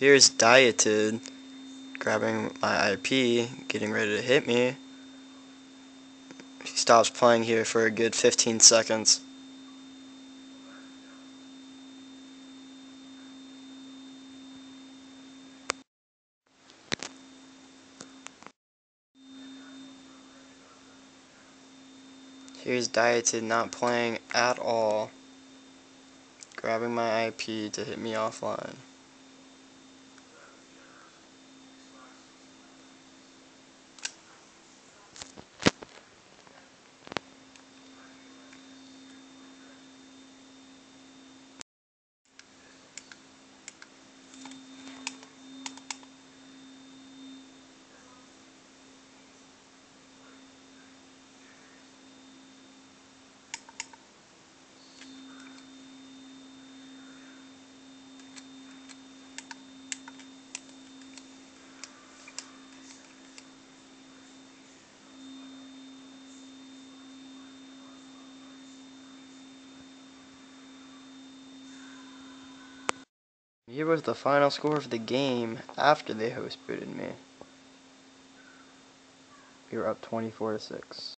Here's Dieted grabbing my IP, getting ready to hit me. He stops playing here for a good 15 seconds. Here's Dieted not playing at all, grabbing my IP to hit me offline. Here was the final score of the game after they host booted me. We were up 24-6.